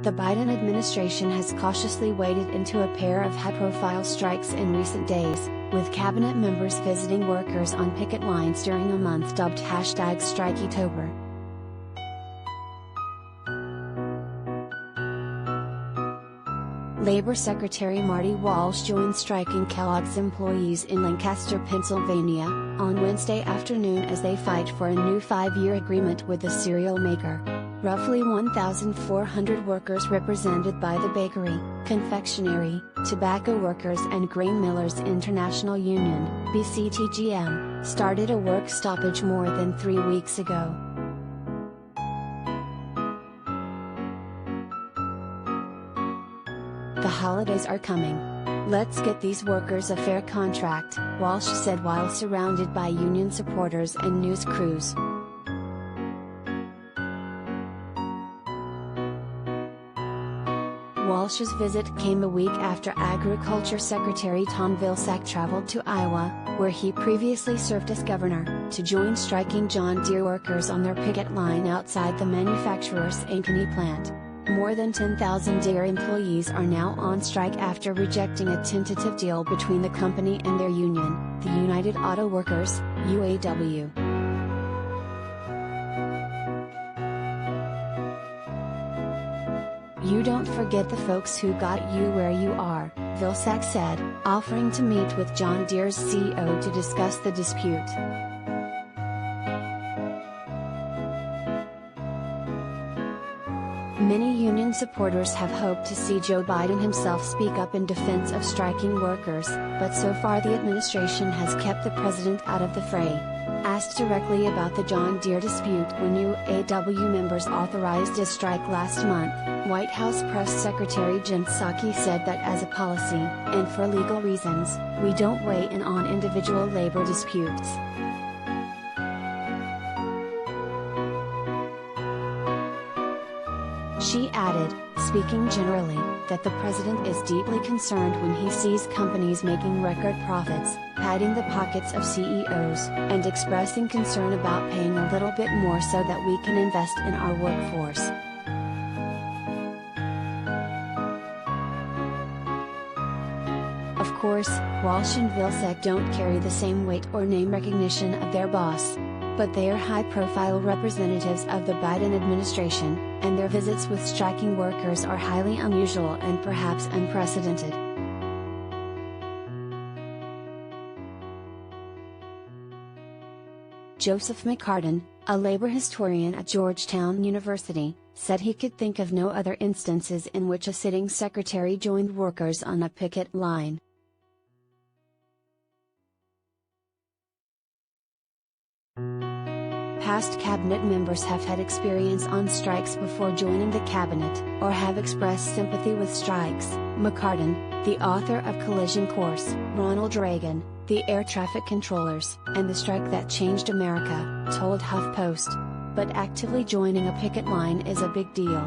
The Biden administration has cautiously waded into a pair of high-profile strikes in recent days, with cabinet members visiting workers on picket lines during a month dubbed #Striketober. Labor Secretary Marty Walsh joined striking Kellogg's employees in Lancaster, Pennsylvania, on Wednesday afternoon as they fight for a new 5-year agreement with the cereal maker. Roughly 1,400 workers represented by the Bakery, Confectionery, Tobacco Workers and Grain Millers International Union, BCTGM, started a work stoppage more than 3 weeks ago. The holidays are coming. Let's get these workers a fair contract, Walsh said while surrounded by union supporters and news crews. Walsh's visit came a week after Agriculture Secretary Tom Vilsack traveled to Iowa, where he previously served as governor, to join striking John Deere workers on their picket line outside the manufacturer's Ankeny plant. More than 10,000 Deere employees are now on strike after rejecting a tentative deal between the company and their union, the United Auto Workers, UAW. "You don't forget the folks who got you where you are," Vilsack said, offering to meet with John Deere's CEO to discuss the dispute. Many union supporters have hoped to see Joe Biden himself speak up in defense of striking workers, but so far the administration has kept the president out of the fray. Asked directly about the John Deere dispute when UAW members authorized a strike last month, White House Press Secretary Jen Psaki said that as a policy, and for legal reasons, we don't weigh in on individual labor disputes. She added, speaking generally, that the president is deeply concerned when he sees companies making record profits, padding the pockets of CEOs, and expressing concern about paying a little bit more so that we can invest in our workforce. Of course, Walsh and Vilsack don't carry the same weight or name recognition of their boss. But they are high-profile representatives of the Biden administration, and their visits with striking workers are highly unusual and perhaps unprecedented. Joseph McCartin, a labor historian at Georgetown University, said he could think of no other instances in which a sitting secretary joined workers on a picket line. Past cabinet members have had experience on strikes before joining the cabinet, or have expressed sympathy with strikes. McCartin, the author of Collision Course, Ronald Reagan, the air traffic controllers, and the strike that changed America, told HuffPost. But actively joining a picket line is a big deal.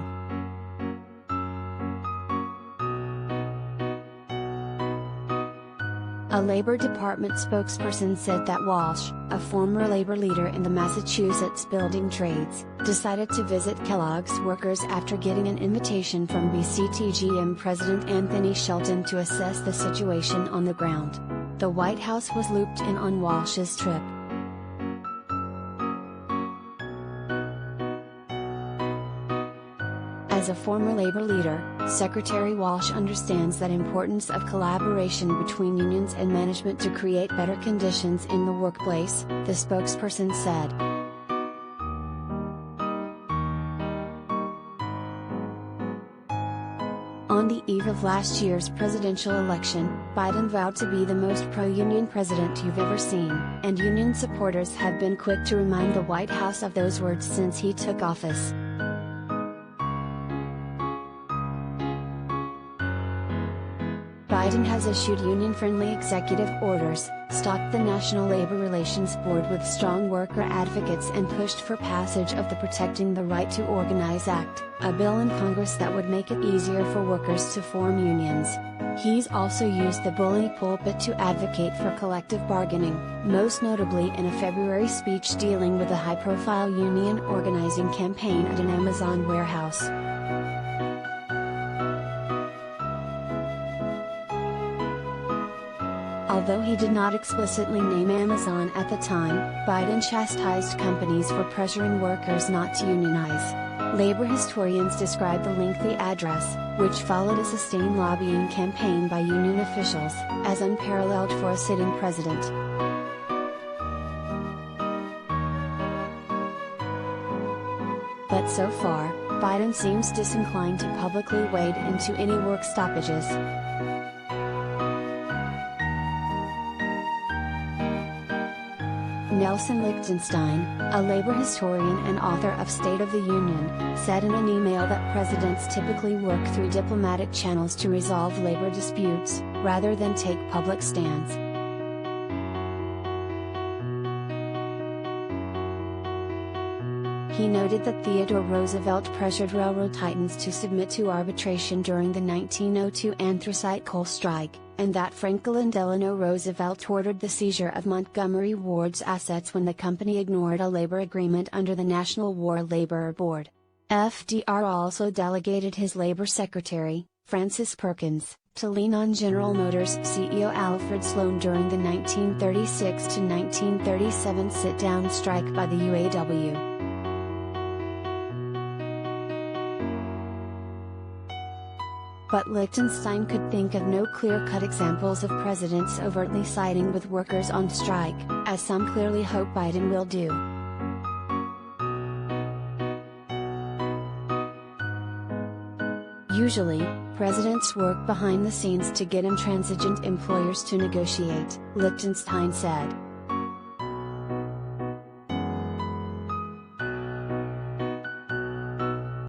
A Labor Department spokesperson said that Walsh, a former labor leader in the Massachusetts building trades, decided to visit Kellogg's workers after getting an invitation from BCTGM President Anthony Shelton to assess the situation on the ground. The White House was looped in on Walsh's trip. As a former labor leader, Secretary Walsh understands the importance of collaboration between unions and management to create better conditions in the workplace, the spokesperson said. On the eve of last year's presidential election, Biden vowed to be the most pro-union president you've ever seen, and union supporters have been quick to remind the White House of those words since he took office. Biden has issued union-friendly executive orders, stocked the National Labor Relations Board with strong worker advocates and pushed for passage of the Protecting the Right to Organize Act, a bill in Congress that would make it easier for workers to form unions. He's also used the bully pulpit to advocate for collective bargaining, most notably in a February speech dealing with a high-profile union organizing campaign at an Amazon warehouse. Although he did not explicitly name Amazon at the time, Biden chastised companies for pressuring workers not to unionize. Labor historians describe the lengthy address, which followed a sustained lobbying campaign by union officials, as unparalleled for a sitting president. But so far, Biden seems disinclined to publicly wade into any work stoppages. Nelson Lichtenstein, a labor historian and author of State of the Union, said in an email that presidents typically work through diplomatic channels to resolve labor disputes, rather than take public stands. He noted that Theodore Roosevelt pressured railroad titans to submit to arbitration during the 1902 anthracite coal strike, and that Franklin Delano Roosevelt ordered the seizure of Montgomery Ward's assets when the company ignored a labor agreement under the National War Labor Board. FDR also delegated his labor secretary, Francis Perkins, to lean on General Motors CEO Alfred Sloan during the 1936 to 1937 sit-down strike by the UAW. But Lichtenstein could think of no clear-cut examples of presidents overtly siding with workers on strike, as some clearly hope Biden will do. Usually, presidents work behind the scenes to get intransigent employers to negotiate, Lichtenstein said.